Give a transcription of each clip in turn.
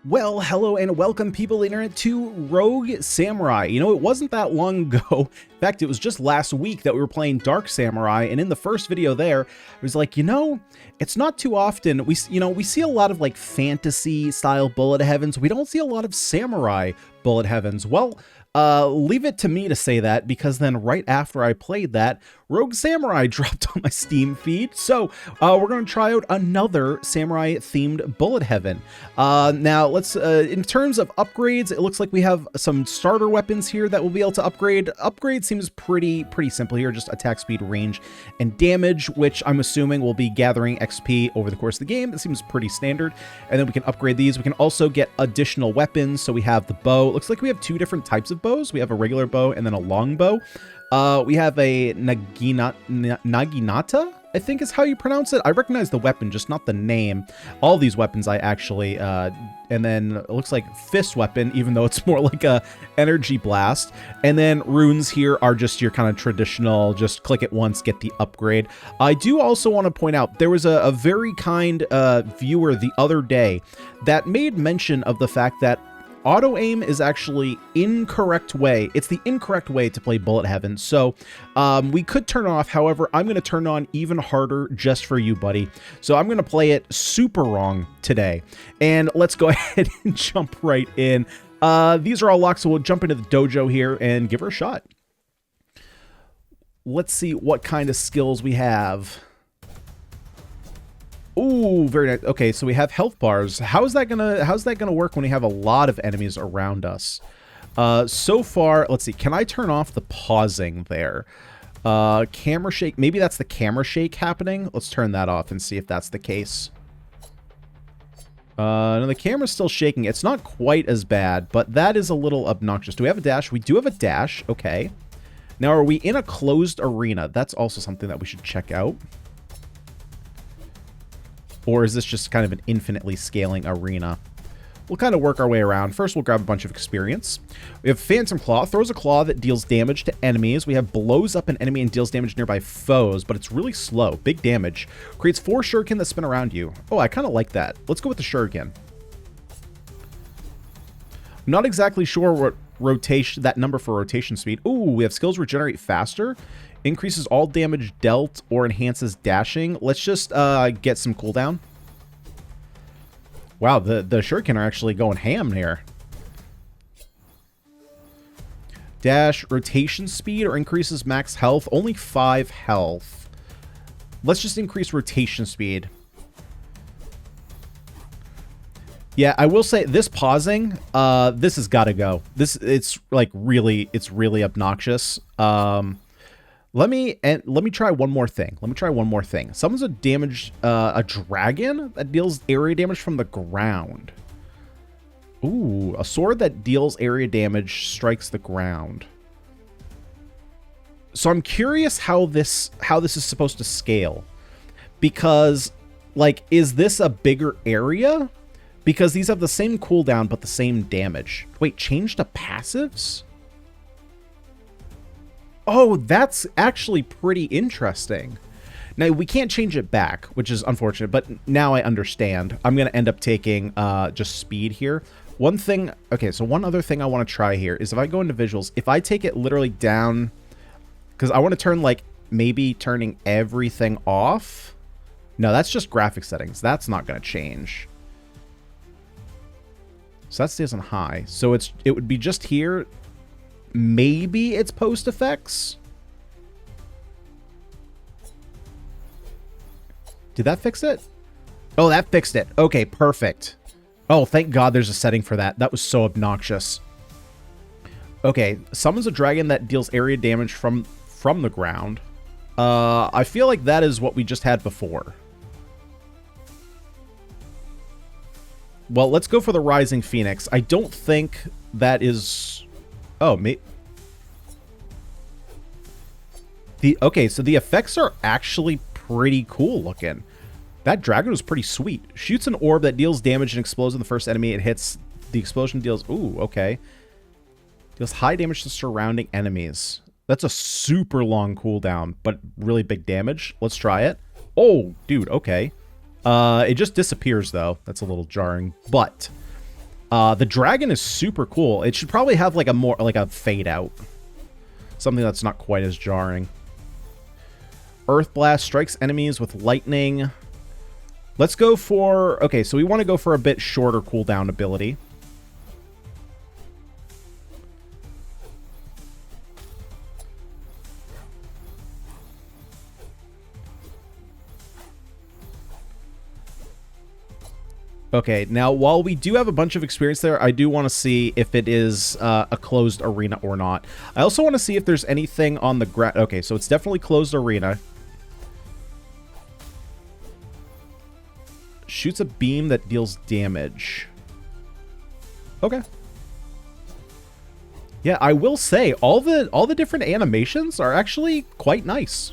Well, hello and welcome people on the internet to Rogue Samurai. You know, it wasn't that long ago. In fact, it was just last week that we were playing Dark Samurai, and in the first video there, it was like, it's not too often we see a lot of like fantasy style bullet heavens. We don't see a lot of samurai bullet heavens. Well, leave it to me to say that, because then right after I played that, Rogue Samurai dropped on my Steam feed. So we're going to try out another samurai themed bullet heaven. Now let's, in terms of upgrades, it looks like we have some starter weapons here that we'll be able to upgrade. Upgrade seems pretty simple here, just attack speed, range, and damage, which I'm assuming will be gathering XP over the course of the game. It seems pretty standard. And then we can upgrade these. We can also get additional weapons. So we have the bow. It looks like we have two different types of bows. We have a regular bow and then a long bow. We have a Naginata, I think is how you pronounce it. I recognize the weapon, just not the name. All these weapons I actually, and then it looks like fist weapon, even though it's more like a energy blast. And then runes here are just your kind of traditional, just click it once, get the upgrade. I do also want to point out, there was a very kind viewer the other day that made mention of the fact that auto aim is actually incorrect way. It's the incorrect way to play bullet heaven. So we could turn it off. However, I'm going to turn on even harder just for you, buddy. So I'm going to play it super wrong today. And let's go ahead and jump right in. These are all locked, so we'll jump into the dojo here and give her a shot. Let's see what kind of skills we have. Ooh, very nice. Okay, so we have health bars. How's that gonna work when we have a lot of enemies around us? So far, let's see. Can I turn off the pausing there? Camera shake. Maybe that's the camera shake happening. Let's turn that off and see if that's the case. No, the camera's still shaking. It's not quite as bad, but that is a little obnoxious. Do we have a dash? We do have a dash. Okay. Now, are we in a closed arena? That's also something that we should check out. Or is this just kind of an infinitely scaling arena? We'll kind of work our way around. First, we'll grab a bunch of experience. We have Phantom Claw. Throws a claw that deals damage to enemies. We have blows up an enemy and deals damage to nearby foes, but it's really slow. Big damage. Creates 4 shuriken that spin around you. Oh, I kind of like that. Let's go with the shuriken. I'm not exactly sure what rotation, that number for rotation speed. Ooh, we have skills regenerate faster. Increases all damage dealt or enhances dashing. Let's just get some cooldown. Wow, the shuriken are actually going ham here. Dash, rotation speed, or increases max health. Only 5 health. Let's just increase rotation speed. Yeah, I will say this pausing, this has got to go. It's really obnoxious. Let me try one more thing. Someone's a dragon that deals area damage from the ground. Ooh, a sword that deals area damage strikes the ground. So I'm curious how this is supposed to scale. Because, like, is this a bigger area? Because these have the same cooldown but the same damage. Wait, change to passives? Oh, that's actually pretty interesting. Now, we can't change it back, which is unfortunate, but now I understand. I'm going to end up taking just speed here. One other thing I want to try here is if I go into visuals, if I take it literally down, because I want to turn, like, maybe turning everything off. No, that's just graphic settings. That's not going to change. So that stays on high. So it would be just here. Maybe it's post effects. Did that fix it? Oh, that fixed it. Okay, perfect. Oh, thank God there's a setting for that. That was so obnoxious. Okay, summons a dragon that deals area damage from the ground. I feel like that is what we just had before. Well, let's go for the Rising Phoenix. I don't think that is... Oh, okay, so the effects are actually pretty cool looking. That dragon was pretty sweet. Shoots an orb that deals damage and explodes on the first enemy it hits. The explosion deals... Ooh, okay. Deals high damage to surrounding enemies. That's a super long cooldown, but really big damage. Let's try it. Oh, dude, okay. It just disappears, though. That's a little jarring, but... The dragon is super cool. It should probably have like a more like a fade out. Something that's not quite as jarring. Earth Blast strikes enemies with lightning. Let's go for... Okay, so we want to go for a bit shorter cooldown ability. Okay, now while we do have a bunch of experience there, I do want to see if it is a closed arena or not. I also want to see if there's anything on the ground. Okay, so it's definitely closed arena. Shoots a beam that deals damage. Okay. Yeah, I will say all the different animations are actually quite nice.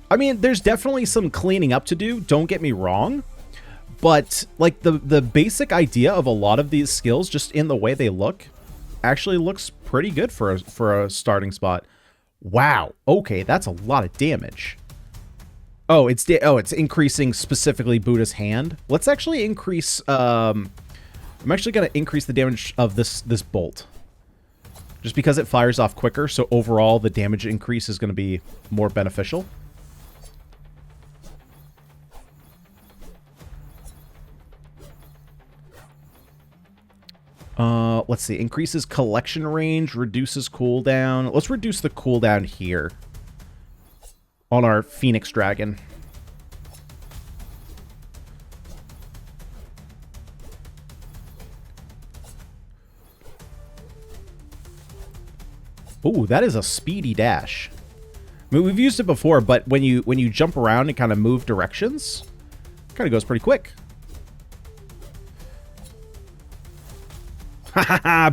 I mean, there's definitely some cleaning up to do, don't get me wrong. But, like, the basic idea of a lot of these skills, just in the way they look, actually looks pretty good for a starting spot. Wow. Okay, that's a lot of damage. Oh, it's increasing specifically Buddha's hand. Let's actually increase... I'm actually going to increase the damage of this bolt. Just because it fires off quicker, so overall the damage increase is going to be more beneficial. Let's see. Increases collection range, reduces cooldown. Let's reduce the cooldown here on our Phoenix Dragon. Ooh, that is a speedy dash. I mean, we've used it before, but when you jump around and kind of move directions, it kind of goes pretty quick.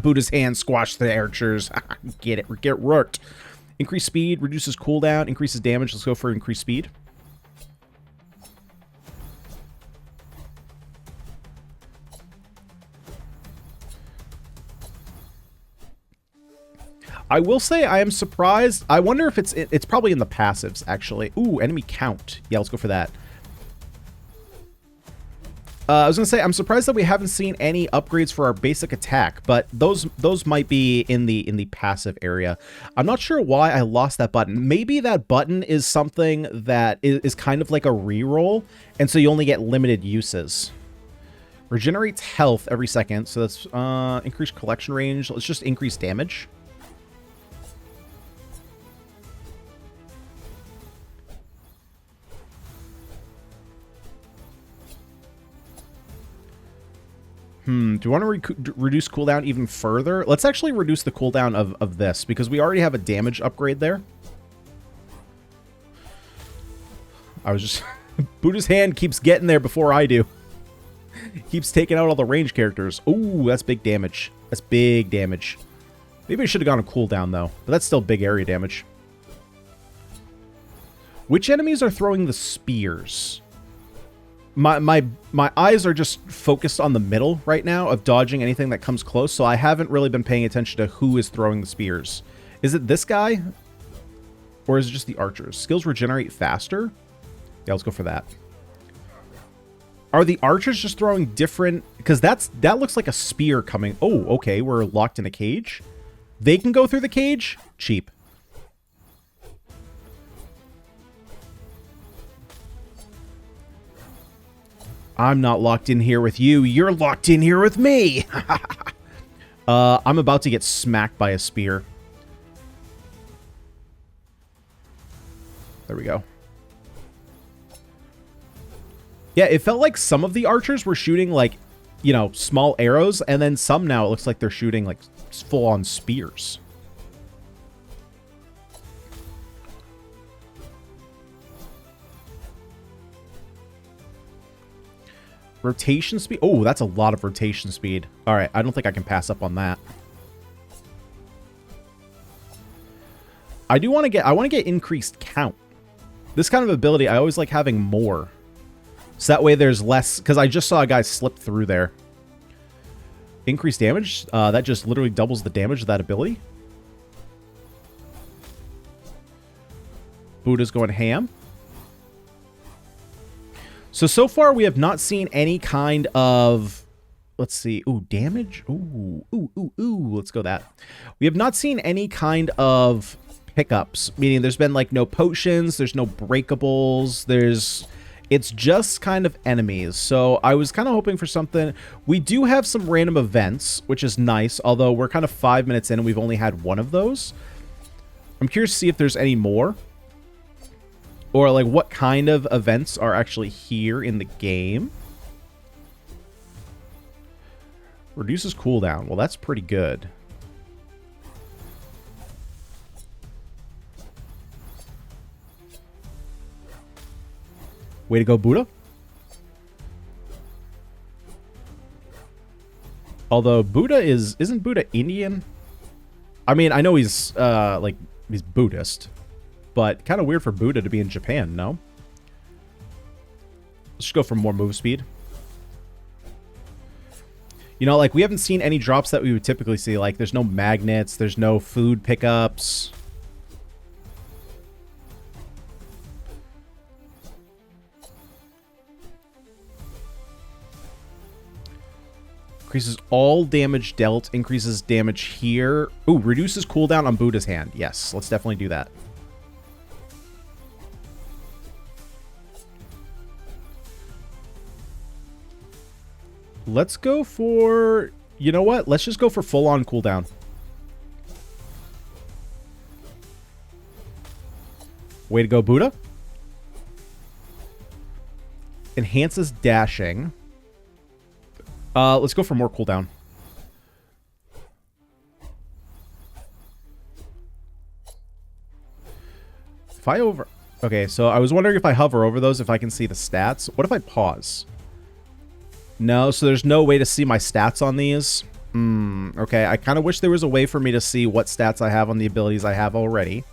Buddha's hand squashed the archers. Get it. Get rooked. Increased speed, reduces cooldown, increases damage. Let's go for increased speed. I will say I am surprised. I wonder if it's probably in the passives, actually. Ooh, enemy count. Yeah, let's go for that. I was going to say, I'm surprised that we haven't seen any upgrades for our basic attack, but those might be in the passive area. I'm not sure why I lost that button. Maybe that button is something that is kind of like a reroll, and so you only get limited uses. Regenerates health every second, so that's increased collection range. Let's just increase damage. Do you want to reduce cooldown even further? Let's actually reduce the cooldown of this, because we already have a damage upgrade there. I was just... Buddha's hand keeps getting there before I do. Keeps taking out all the range characters. Ooh, that's big damage. That's big damage. Maybe I should have gone a cooldown, though. But that's still big area damage. Which enemies are throwing the spears? My eyes are just focused on the middle right now of dodging anything that comes close, so I haven't really been paying attention to who is throwing the spears. Is it this guy? Or is it just the archers? Skills regenerate faster? Yeah, let's go for that. Are the archers just throwing different... Because that looks like a spear coming... Oh, okay, we're locked in a cage. They can go through the cage? Cheap. I'm not locked in here with you. You're locked in here with me. I'm about to get smacked by a spear. There we go. Yeah, it felt like some of the archers were shooting, like, you know, small arrows, and then some now it looks like they're shooting, like, full-on spears. Rotation speed? Oh, that's a lot of rotation speed. All right, I don't think I can pass up on that. I want to get increased count. This kind of ability, I always like having more. So that way there's less, because I just saw a guy slip through there. Increased damage? That just literally doubles the damage of that ability. Buddha's going ham. So far we have not seen any kind of let's see. Ooh, damage. Ooh. Let's go that. We have not seen any kind of pickups, meaning there's been like no potions, there's no breakables, it's just kind of enemies. So I was kind of hoping for something. We do have some random events, which is nice, although we're kind of 5 minutes in and we've only had one of those. I'm curious to see if there's any more, or like what kind of events are actually here in the game. Reduces cooldown. Well, that's pretty good. Way to go, Buddha. Although Buddha isn't Buddha Indian? I mean, I know he's like he's Buddhist, but kind of weird for Buddha to be in Japan, no? Let's just go for more move speed. You know, like we haven't seen any drops that we would typically see. Like there's no magnets, there's no food pickups. Increases all damage dealt, increases damage here. Ooh, reduces cooldown on Buddha's hand. Yes, let's definitely do that. Let's go for... You know what? Let's just go for full-on cooldown. Way to go, Buddha. Enhances dashing. Let's go for more cooldown. If I over... Okay, so I was wondering if I hover over those, if I can see the stats. What if I pause? No, so there's no way to see my stats on these. Okay, I kind of wish there was a way for me to see what stats I have on the abilities I have already.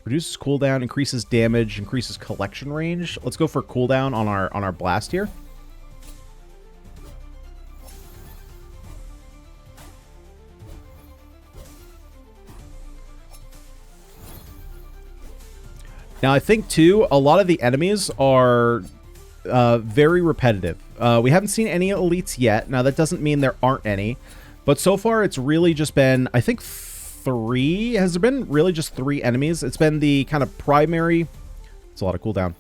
Reduces cooldown, increases damage, increases collection range. Let's go for cooldown on our blast here. Now I think too, a lot of the enemies are very repetitive. We haven't seen any elites yet. Now that doesn't mean there aren't any, but so far it's really just been, I think, three. Has there been really just 3 enemies? It's been the kind of primary. It's a lot of cooldown.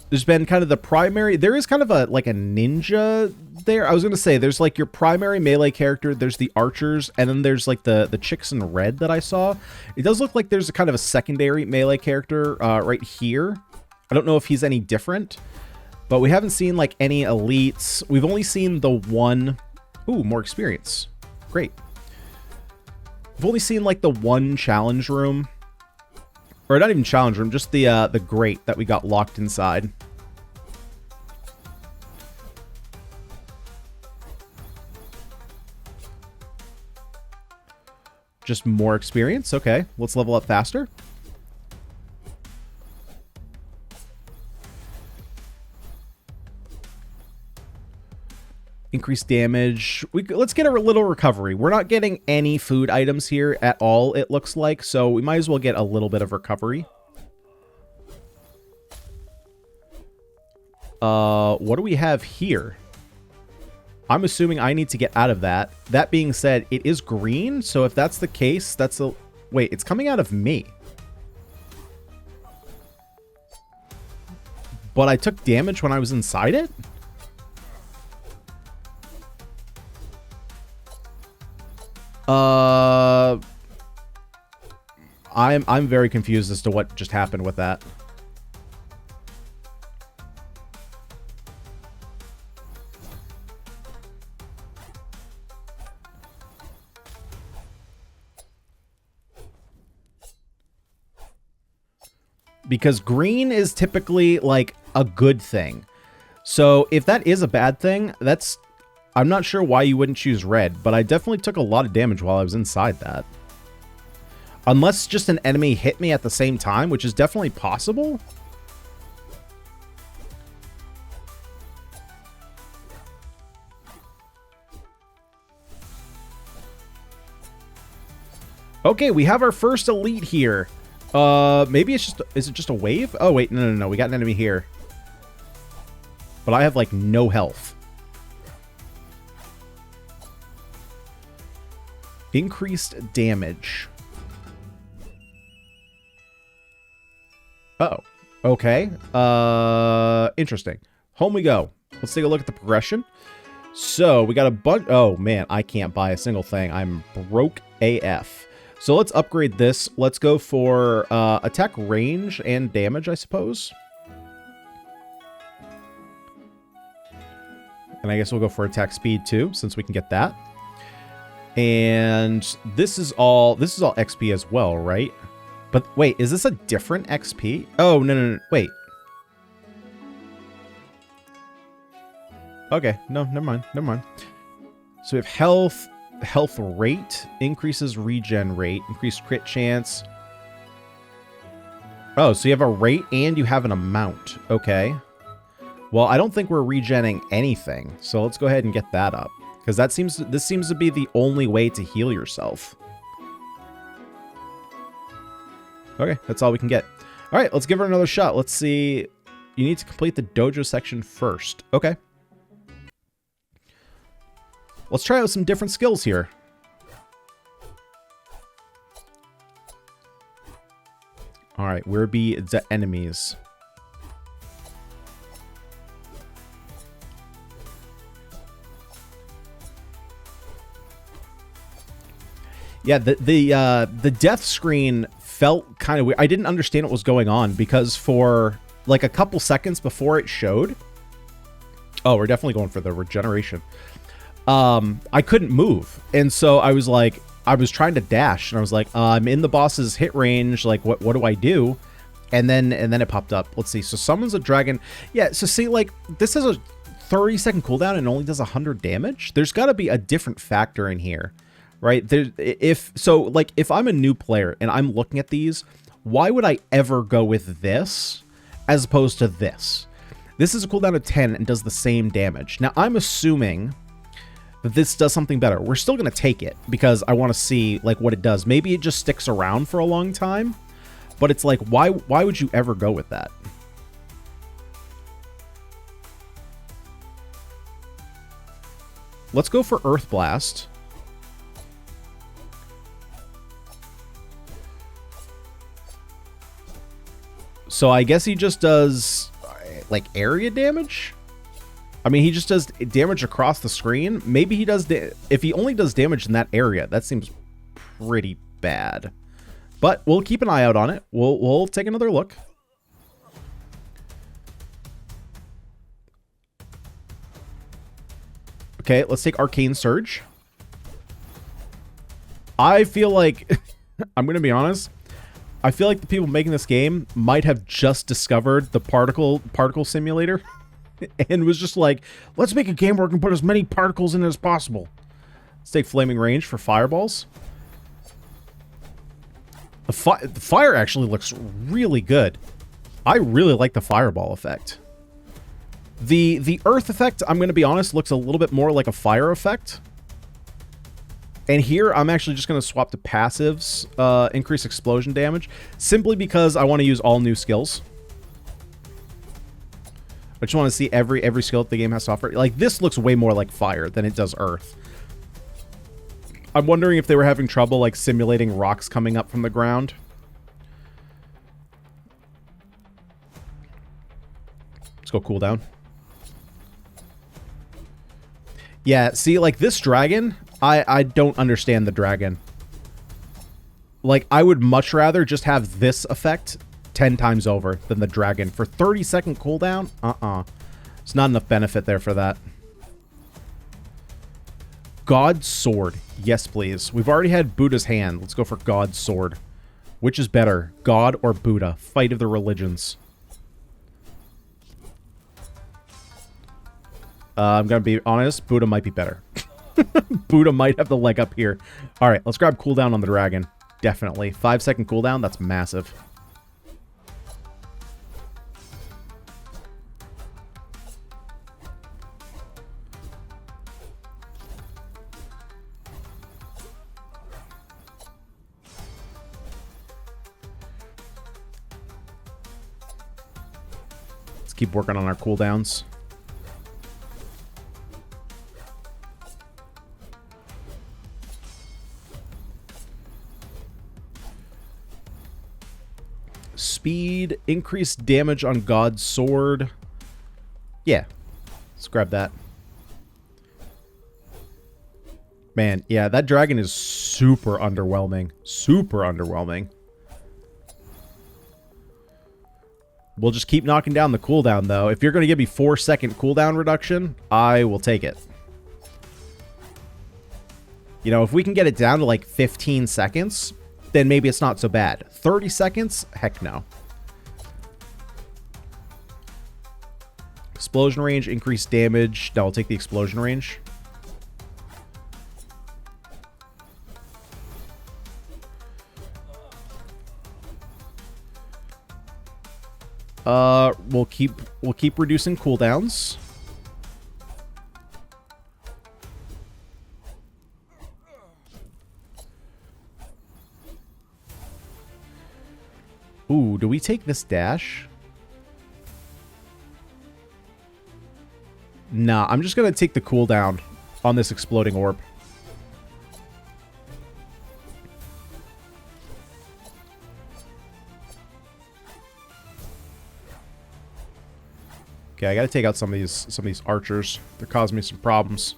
There's been kind of the primary. There is kind of a like a ninja there. I was gonna say there's like your primary melee character. There's the archers, and then there's like the chicks in red that I saw. It does look like there's a kind of a secondary melee character right here. I don't know if he's any different, but we haven't seen like any elites. We've only seen the one. Ooh, more experience. Great. We've only seen like the one challenge room, or not even challenge room, just the grate that we got locked inside. Just more experience. Okay, let's level up faster. Increased damage. Let's get a little recovery. We're not getting any food items here at all, it looks like, so we might as well get a little bit of recovery. What do we have here? I'm assuming I need to get out of that. That being said, it is green, so if that's the case, that's a... Wait, it's coming out of me. But I took damage when I was inside it? I'm very confused as to what just happened with that. Because green is typically like a good thing. So if that is a bad thing, that's... I'm not sure why you wouldn't choose red, but I definitely took a lot of damage while I was inside that. Unless just an enemy hit me at the same time, which is definitely possible. Okay, we have our first elite here. Maybe it's just... Is it just a wave? Oh, wait. No. We got an enemy here. But I have, like, no health. Increased damage. Uh-oh. Okay. Interesting. Home we go. Let's take a look at the progression. So, we got a bunch... Oh, man. I can't buy a single thing. I'm broke AF. So, let's upgrade this. Let's go for attack range and damage, I suppose. And I guess we'll go for attack speed, too, since we can get that. And this is all XP as well, right? But wait, is this a different XP? Oh, no. Wait. Okay, no, never mind. So we have health rate, increases regen rate, increased crit chance. Oh, so you have a rate and you have an amount. Okay. Well, I don't think we're regenning anything, so let's go ahead and get that up. Because this seems to be the only way to heal yourself. Okay, that's all we can get. All right, let's give her another shot. Let's see. You need to complete the dojo section first. Okay. Let's try out some different skills here. All right, where be the enemies? Yeah, the death screen felt kind of weird. I didn't understand what was going on because for like a couple seconds before it showed... Oh, we're definitely going for the regeneration. I couldn't move. And so I was like, I was trying to dash and I was like, I'm in the boss's hit range. Like, what do I do? And then it popped up. Let's see. So summons a dragon. Yeah. So see, like this has a 30-second cooldown and only does 100 damage. There's got to be a different factor in here. Right? If I'm a new player and I'm looking at these, why would I ever go with this as opposed to this? This is a cooldown of 10 and does the same damage. Now, I'm assuming that this does something better. We're still going to take it because I want to see like what it does. Maybe it just sticks around for a long time, but it's like, why would you ever go with that? Let's go for Earth Blast. So I guess he just does, like, area damage? I mean, he just does damage across the screen. Maybe he does... If he only does damage in that area, that seems pretty bad. But we'll keep an eye out on it. We'll take another look. Okay, let's take Arcane Surge. I feel like... I'm going to be honest. I feel like the people making this game might have just discovered the particle simulator and was just like, let's make a game where we can put as many particles in as possible. Let's take Flaming Range for fireballs. The fire actually looks really good. I really like the fireball effect. The earth effect, I'm going to be honest, looks a little bit more like a fire effect. And here, I'm actually just going to swap to passives, increase explosion damage, simply because I want to use all new skills. I just want to see every skill that the game has to offer. Like, this looks way more like fire than it does earth. I'm wondering if they were having trouble, like, simulating rocks coming up from the ground. Let's go cooldown. Yeah, see, like, this dragon... I don't understand the dragon. Like, I would much rather just have this effect 10 times over than the dragon. For 30-second cooldown? There's not enough benefit there for that. God's Sword. Yes, please. We've already had Buddha's Hand. Let's go for God's Sword. Which is better, God or Buddha? Fight of the religions. I'm going to be honest. Buddha might be better. Buddha might have the leg up here. All right, let's grab cooldown on the dragon. Definitely. 5-second cooldown. That's massive. Let's keep working on our cooldowns. Speed, increased damage on God's sword. Yeah, let's grab that. Man, yeah, that dragon is super underwhelming. Super underwhelming. We'll just keep knocking down the cooldown, though. If you're going to give me 4-second cooldown reduction, I will take it. You know, if we can get it down to like 15 seconds, then maybe it's not so bad. 30 seconds? Heck no. Explosion range, increased damage. No, I'll take the explosion range. We'll keep reducing cooldowns. Ooh, do we take this dash? Nah, I'm just gonna take the cooldown on this exploding orb. Okay, I gotta take out some of these archers. They're causing me some problems.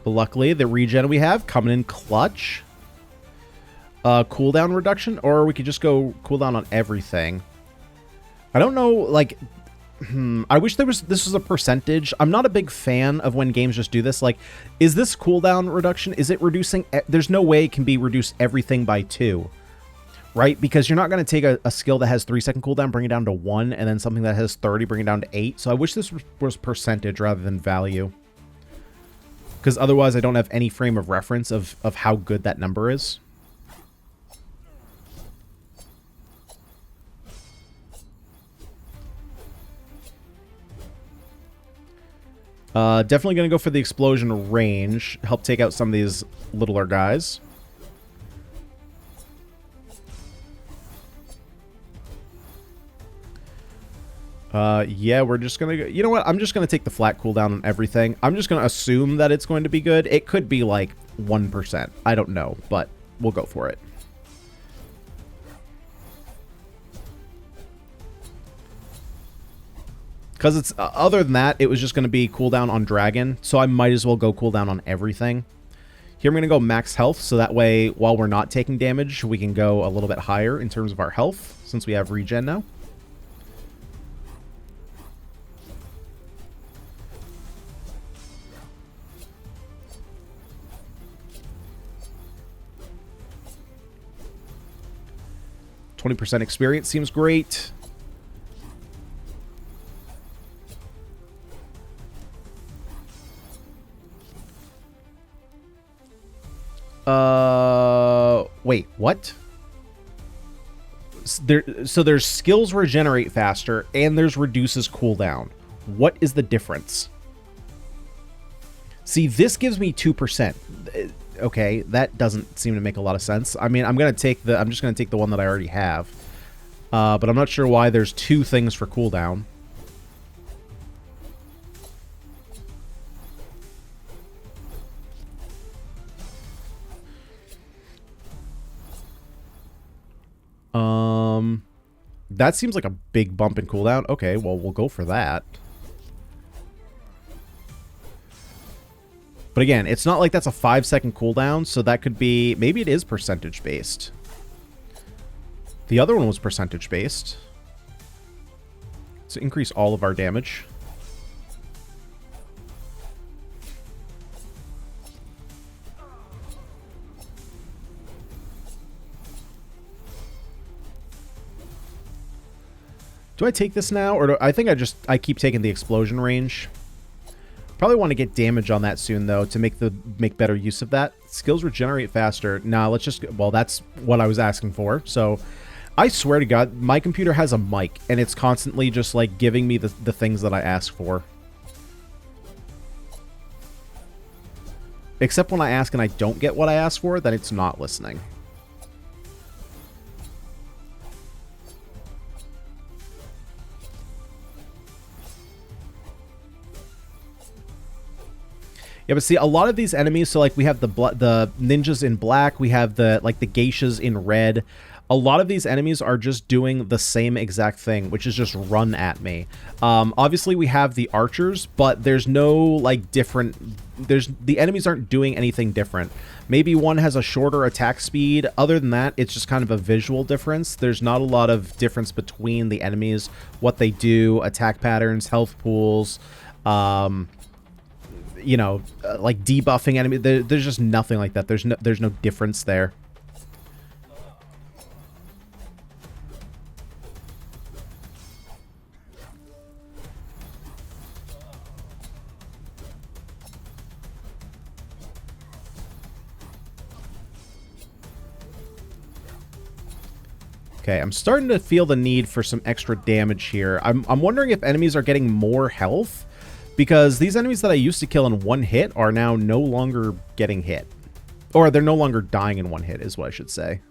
But luckily, the regen we have coming in clutch. Cooldown reduction, or we could just go cooldown on everything. I don't know, like... I wish this was a percentage. I'm not a big fan of when games just do this. Like, is this cooldown reduction? Is it reducing? There's no way it can be reduced everything by 2, right? Because you're not going to take a skill that has 3-second cooldown, bring it down to 1, and then something that has 30, bring it down to 8. So I wish this was percentage rather than value. Because otherwise I don't have any frame of reference of how good that number is. Definitely going to go for the explosion range. Help take out some of these littler guys. Yeah, we're just going to... You know what? I'm just going to take the flat cooldown on everything. I'm just going to assume that it's going to be good. It could be like 1%. I don't know, but we'll go for it. Because it's other than that, it was just going to be cooldown on dragon, so I might as well go cooldown on everything. Here I'm going to go max health, so that way, while we're not taking damage, we can go a little bit higher in terms of our health, since we have regen now. %, experience seems great. Wait, what? So there's skills regenerate faster, and there's reduces cooldown. What is the difference? See, this gives me 2%. Okay, that doesn't seem to make a lot of sense. I mean, I'm just gonna take the one that I already have. But I'm not sure why there's 2 things for cooldown. That seems like a big bump in cooldown. Okay, well, we'll go for that. But again, it's not like that's a 5-second cooldown, so that could be... Maybe it is percentage-based. The other one was percentage-based. Let's increase all of our damage. Do I take this now, or I think I keep taking the explosion range. Probably want to get damage on that soon, though, to make better use of that. Skills regenerate faster. Nah, let's just... Well, that's what I was asking for. So, I swear to God, my computer has a mic, and it's constantly just, like, giving me the things that I ask for. Except when I ask and I don't get what I ask for, then it's not listening. Yeah, but see, a lot of these enemies, so like we have the ninjas in black, we have the like the geishas in red. A lot of these enemies are just doing the same exact thing, which is just run at me. Obviously, we have the archers, but there's no like different. The enemies aren't doing anything different. Maybe one has a shorter attack speed. Other than that, it's just kind of a visual difference. There's not a lot of difference between the enemies, what they do, attack patterns, health pools. You know, like debuffing enemy. There's just nothing like that. There's no difference there. Okay, I'm starting to feel the need for some extra damage here. I'm wondering if enemies are getting more health, because these enemies that I used to kill in one hit are now no longer getting hit. Or they're no longer dying in one hit, is what I should say.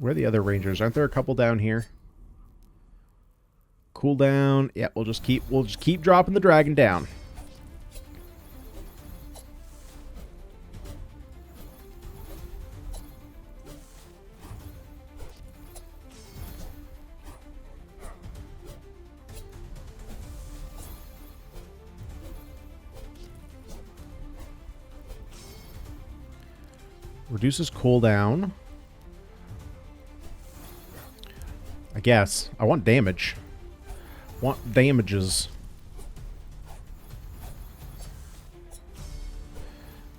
Where are the other rangers? Aren't there a couple down here? Cooldown. Yeah, we'll just keep dropping the dragon down. Reduces cooldown. I guess. I want damage. Want damages.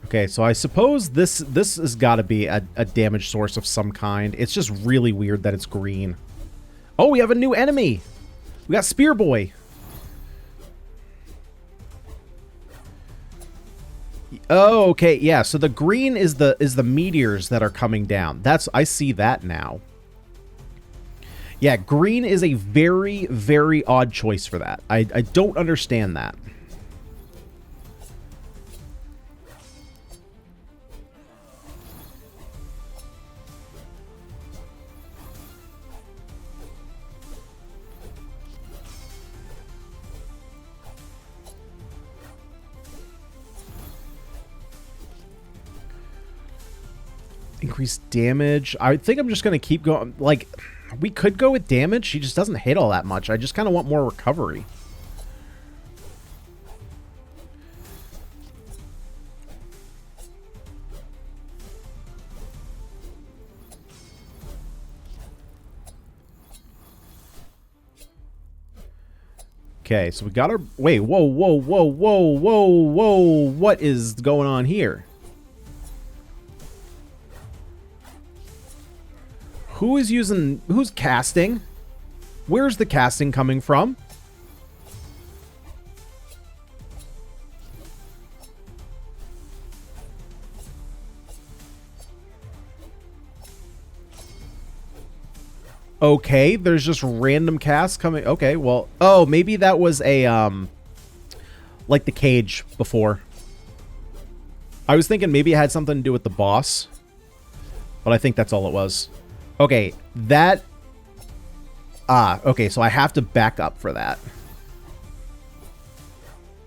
Okay, so I suppose this has got to be a damage source of some kind. It's just really weird that it's green. Oh, we have a new enemy! We got Spear Boy! Oh, okay, yeah, so the green is the meteors that are coming down. I see that now. Yeah, green is a very, very odd choice for that. I don't understand that. Increased damage. I think I'm just going to keep going. Like, we could go with damage. She just doesn't hit all that much. I just kind of want more recovery. Okay, so we got our... Wait, whoa, whoa, whoa, whoa, whoa, whoa. What is going on here? Who's casting? Where's the casting coming from? Okay, there's just random casts coming. Okay, well, oh, maybe that was a, like the cage before. I was thinking maybe it had something to do with the boss, but I think that's all it was. Okay, that... okay, so I have to back up for that.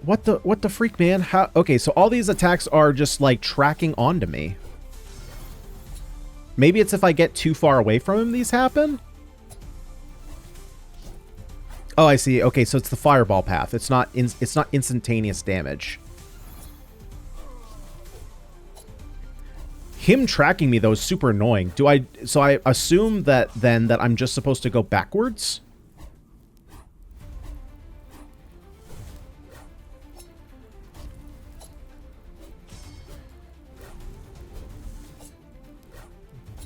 What the freak, man? How... Okay, so all these attacks are just, like, tracking onto me. Maybe it's if I get too far away from him these happen? Oh, I see. Okay, so it's the fireball path. It's not instantaneous damage. Him tracking me, though, is super annoying. So I assume that then that I'm just supposed to go backwards?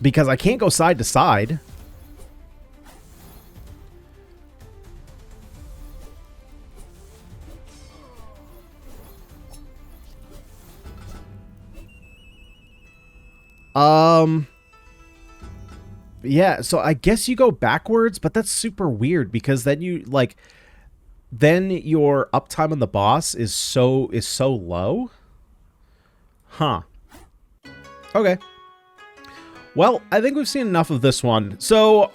Because I can't go side to side. Yeah, so I guess you go backwards, but that's super weird because then you then your uptime on the boss is so low. Huh. Okay. Well, I think we've seen enough of this one. So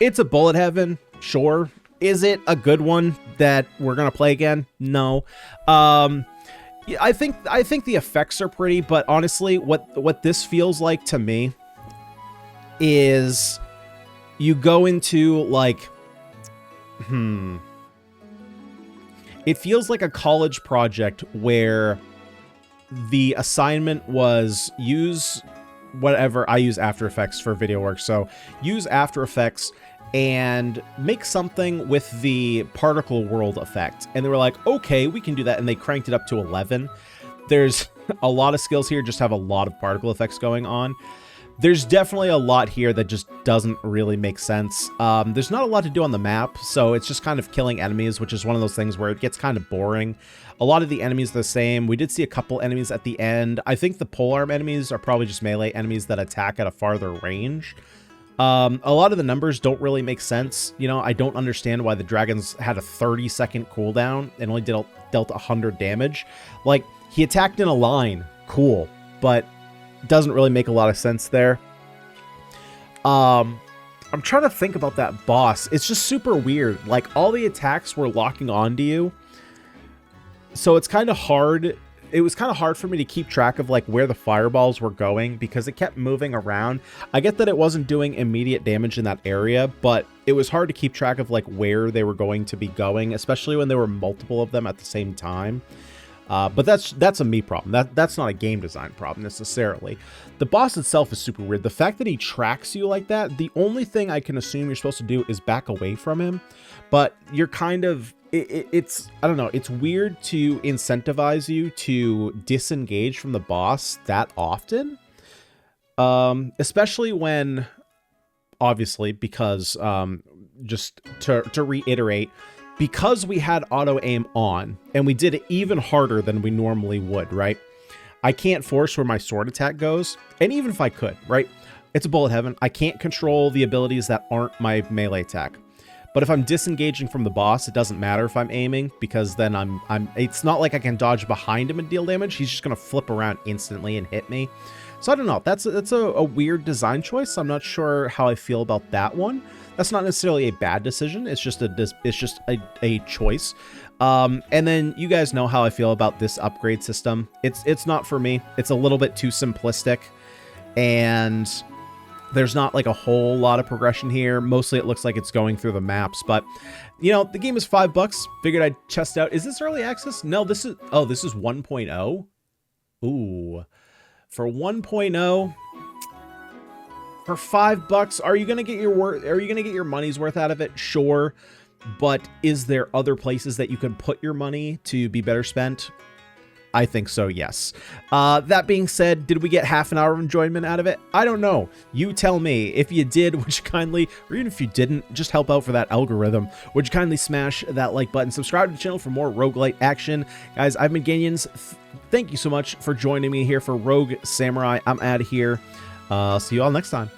it's a bullet heaven, sure. Is it a good one that we're gonna play again? No. Yeah, I think the effects are pretty, but honestly, what this feels like to me is you go into it feels like a college project where the assignment was use whatever. I use After Effects for video work, so use After Effects and make something with the particle world effect. And they were like, okay, we can do that. And they cranked it up to 11. There's a lot of skills here, just have a lot of particle effects going on. There's definitely a lot here that just doesn't really make sense. There's not a lot to do on the map, so it's just kind of killing enemies, which is one of those things where it gets kind of boring. A lot of the enemies are the same. We did see a couple enemies at the end. I think the polearm enemies are probably just melee enemies that attack at a farther range. A lot of the numbers don't really make sense. You know, I don't understand why the dragons had a 30-second cooldown and only dealt 100 damage. Like, he attacked in a line. Cool. But doesn't really make a lot of sense there. I'm trying to think about that boss. It's just super weird. Like, all the attacks were locking onto you. So it's kind of hard. It was kind of hard for me to keep track of like where the fireballs were going because it kept moving around. I get that it wasn't doing immediate damage in that area, but it was hard to keep track of like where they were going to be going, especially when there were multiple of them at the same time. But that's a me problem. That's not a game design problem necessarily. The boss itself is super weird. The fact that he tracks you like that, the only thing I can assume you're supposed to do is back away from him, but you're kind of, it's, I don't know, it's weird to incentivize you to disengage from the boss that often. Especially when, obviously, because, just to reiterate, because we had auto aim on and we did it even harder than we normally would, right? I can't force where my sword attack goes. And even if I could, right? It's a bullet heaven. I can't control the abilities that aren't my melee attack. But if I'm disengaging from the boss, it doesn't matter if I'm aiming because then it's not like I can dodge behind him and deal damage. He's just going to flip around instantly and hit me. So I don't know. That's a weird design choice. I'm not sure how I feel about that one. That's not necessarily a bad decision. It's just a choice. And then you guys know how I feel about this upgrade system. It's not for me. It's a little bit too simplistic, and there's not like a whole lot of progression here. Mostly it looks like it's going through the maps, but you know, the game is $5. Figured I'd test out. Is this early access? No, this is 1.0. Ooh, for 1.0. For $5, are you gonna get your money's worth out of it? Sure, but is there other places that you can put your money to be better spent? I think so, yes. That being said, did we get half an hour of enjoyment out of it? I don't know. You tell me. If you did, would you kindly, or even if you didn't, just help out for that algorithm. Would you kindly smash that like button? Subscribe to the channel for more roguelite action. Guys, I've been Ganyonz. Thank you so much for joining me here for Rogue Samurai. I'm out of here. See you all next time.